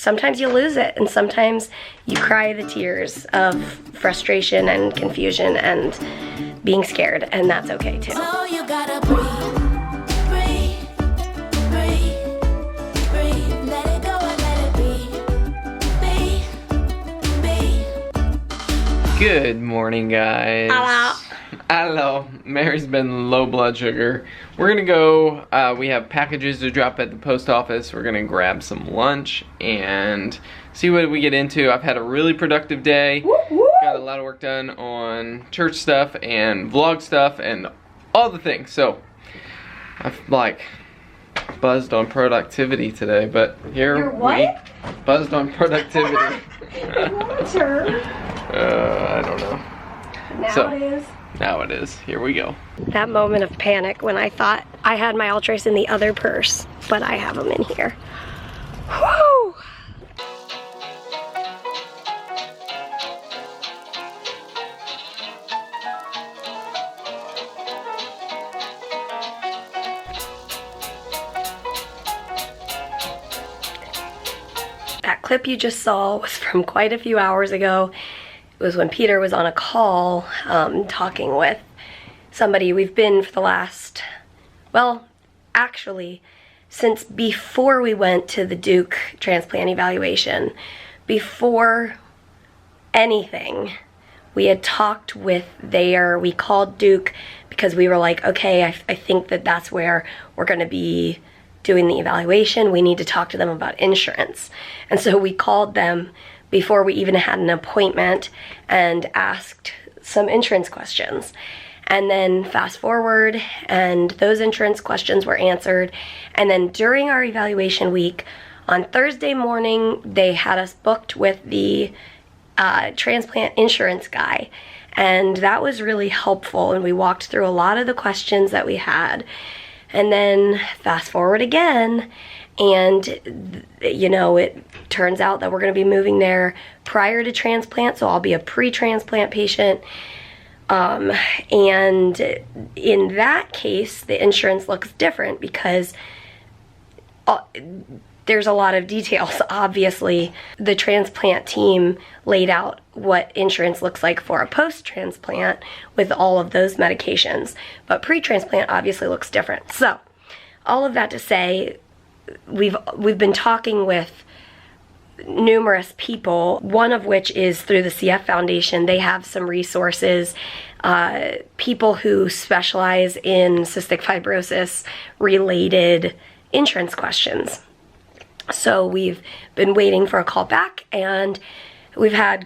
sometimes you lose it, and sometimes you cry the tears of frustration and confusion and being scared, and that's okay too. So you gotta breathe, breathe, breathe, breathe. Let it go and let it be. Good morning, guys. Hello. Hello. Mary's been low blood sugar. We're gonna go, we have packages to drop at the post office. We're gonna grab some lunch and see what we get into. I've had a really productive day. Got a lot of work done on church stuff and vlog stuff and all the things. So I've like buzzed on productivity today, but here You're what? we buzzed on productivity. Water. I don't know. Now So- it is. Now it is. Here we go. That moment of panic when I thought I had my ultras in the other purse, but I have them in here. Whew! That clip you just saw was from quite a few hours ago. It was when Peter was on a call talking with somebody. We've been for the last, well, actually, since before we went to the Duke transplant evaluation, before anything, we had talked with we called Duke because we were like, okay, I think that that's where we're gonna be doing the evaluation. We need to talk to them about insurance. And so we called them before we even had an appointment and asked some insurance questions. And then fast forward, and those insurance questions were answered. And then during our evaluation week, on Thursday morning, they had us booked with the transplant insurance guy. And that was really helpful, and we walked through a lot of the questions that we had. And then fast forward again, and you know, it turns out that we're going to be moving there prior to transplant, so I'll be a pre-transplant patient. And in that case, the insurance looks different because there's a lot of details. Obviously, the transplant team laid out what insurance looks like for a post-transplant with all of those medications, but pre-transplant obviously looks different. So, all of that to say, we've been talking with numerous people, one of which is through the CF Foundation. They have some resources, people who specialize in cystic fibrosis related insurance questions. So we've been waiting for a call back, and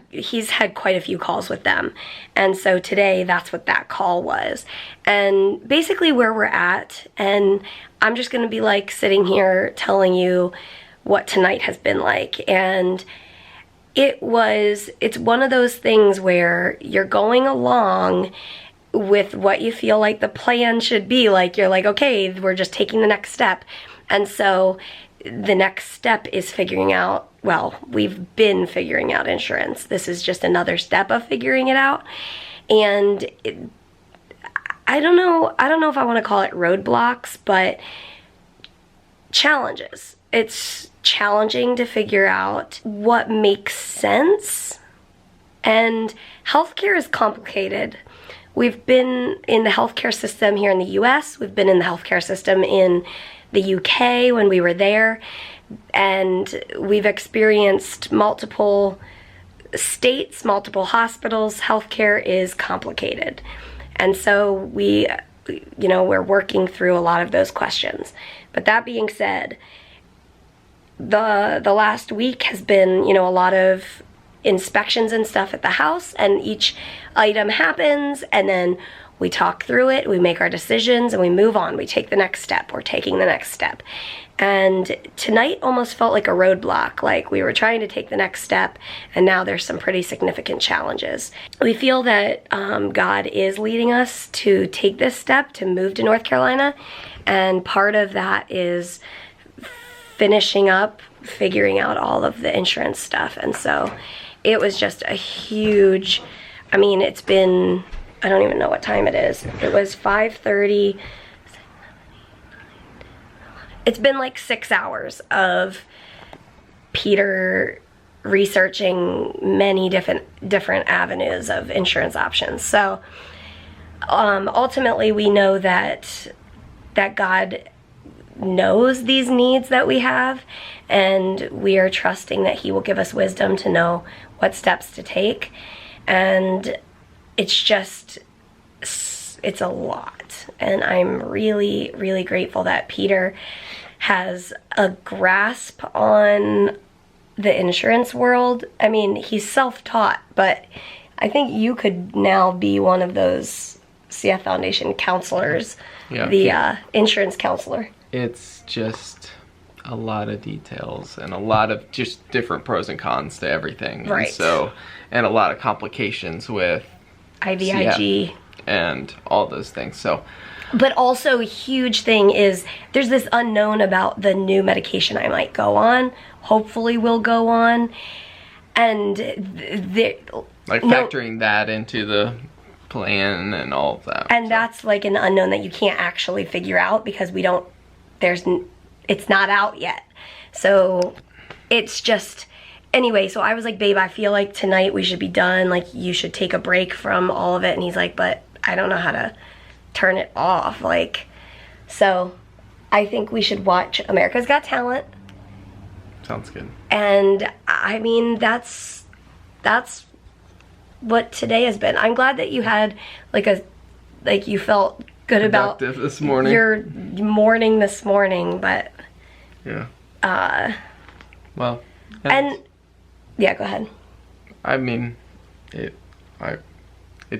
he's had quite a few calls with them. And so today, that's what that call was. And basically where we're at, and I'm just gonna be like sitting here telling you what tonight has been like. And it's one of those things where you're going along with what you feel like the plan should be. Like, you're like, okay, we're just taking the next step. And so the next step is figuring out, well, we've been figuring out insurance. This is just another step of figuring it out. And I don't know if I want to call it roadblocks, but challenges. It's challenging to figure out what makes sense. And healthcare is complicated. We've been in the healthcare system here in the US. We've been in the healthcare system in the UK when we were there, and we've experienced multiple states, multiple hospitals. Healthcare is complicated, and so we're working through a lot of those questions. But that being said, the last week has been, a lot of inspections and stuff at the house, and each item happens, and then we talk through it, we make our decisions, and we move on. We take the next step. We're taking the next step. And tonight almost felt like a roadblock, like we were trying to take the next step, and now there's some pretty significant challenges. We feel that God is leading us to take this step, to move to North Carolina, and part of that is finishing up, figuring out all of the insurance stuff. And so it was just a huge, it's been, I don't even know what time it is. It was 5:30. It's been like 6 hours of Peter researching many different avenues of insurance options. So ultimately, we know that God knows these needs that we have, and we are trusting that He will give us wisdom to know what steps to take. And it's a lot, and I'm really, really grateful that Peter has a grasp on the insurance world. I mean, he's self-taught, but I think you could now be one of those CF Foundation counselors, the insurance counselor. It's just a lot of details and a lot of just different pros and cons to everything. Right. And a lot of complications with IVIG. CF and all those things. So, but also a huge thing is there's this unknown about the new medication I might go on, hopefully will go on. And factoring that into the plan and all of that. And that's like an unknown that you can't actually figure out because it's not out yet. So it's just, anyway, so I was like, babe, I feel like tonight we should be done. Like, you should take a break from all of it. And he's like, but I don't know how to turn it off. Like, so I think we should watch America's Got Talent. Sounds good. And I mean, that's what today has been. I'm glad that you had you felt good about this morning. Your morning this morning, but yeah. Well, and yeah, go ahead. I mean, it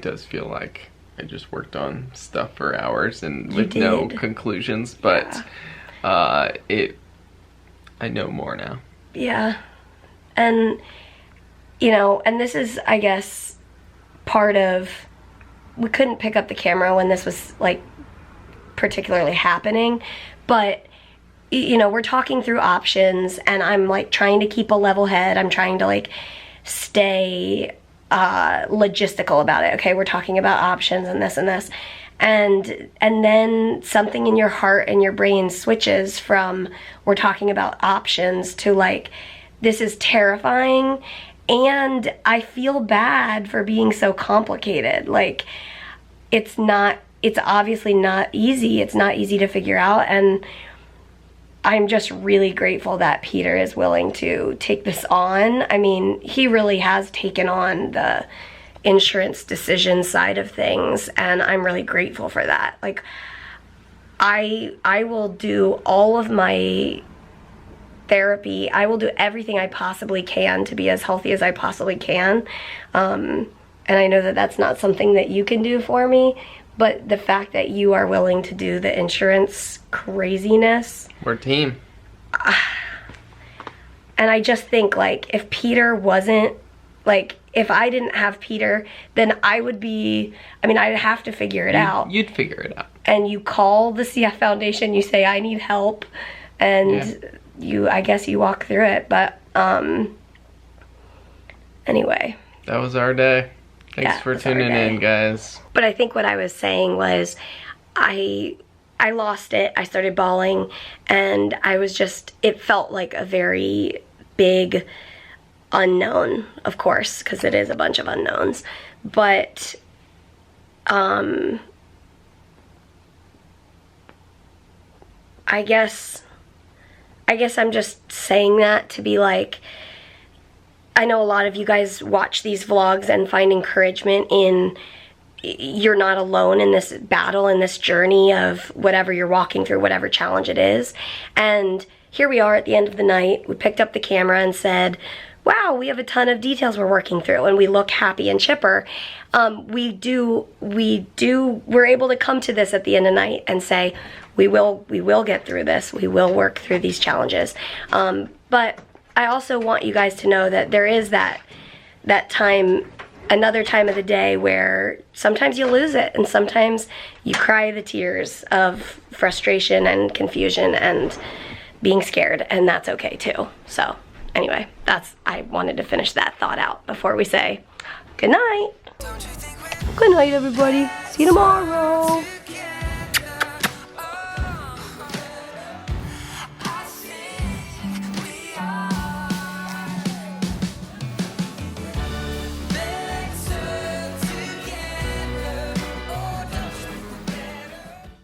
does feel like I just worked on stuff for hours and with no conclusions, but I know more now. Yeah. And and this is, I guess, part of, we couldn't pick up the camera when this was like particularly happening, but we're talking through options, and I'm like trying to keep a level head. I'm trying to like stay logistical about it. Okay, we're talking about options and this and this, and then something in your heart and your brain switches from we're talking about options to like, this is terrifying, and I feel bad for being so complicated. Like, it's obviously not easy. It's not easy to figure out, and I'm just really grateful that Peter is willing to take this on. I mean, he really has taken on the insurance decision side of things, and I'm really grateful for that. Like, I will do all of my therapy. I will do everything I possibly can to be as healthy as I possibly can. And I know that that's not something that you can do for me, but the fact that you are willing to do the insurance craziness. We're a team. And I just think, like, if Peter wasn't, like, if I didn't have Peter, then I'd have to figure it out. You'd figure it out. And you call the CF Foundation, you say, I need help, and I guess you walk through it. But anyway. That was our day. Thanks for tuning in, guys. But I think what I was saying was, I lost it. I started bawling, and it felt like a very big unknown, of course, because it is a bunch of unknowns. But I guess I'm just saying that to be like, I know a lot of you guys watch these vlogs and find encouragement in, you're not alone in this battle, in this journey of whatever you're walking through, whatever challenge it is. And here we are at the end of the night. We picked up the camera and said, wow, we have a ton of details we're working through, and we look happy and chipper. We're able to come to this at the end of the night and say, we will get through this. We will work through these challenges. But I also want you guys to know that there is that time, another time of the day where sometimes you lose it, and sometimes you cry the tears of frustration and confusion and being scared, and that's okay too. So anyway, I wanted to finish that thought out before we say good night. Good night, everybody. See you tomorrow.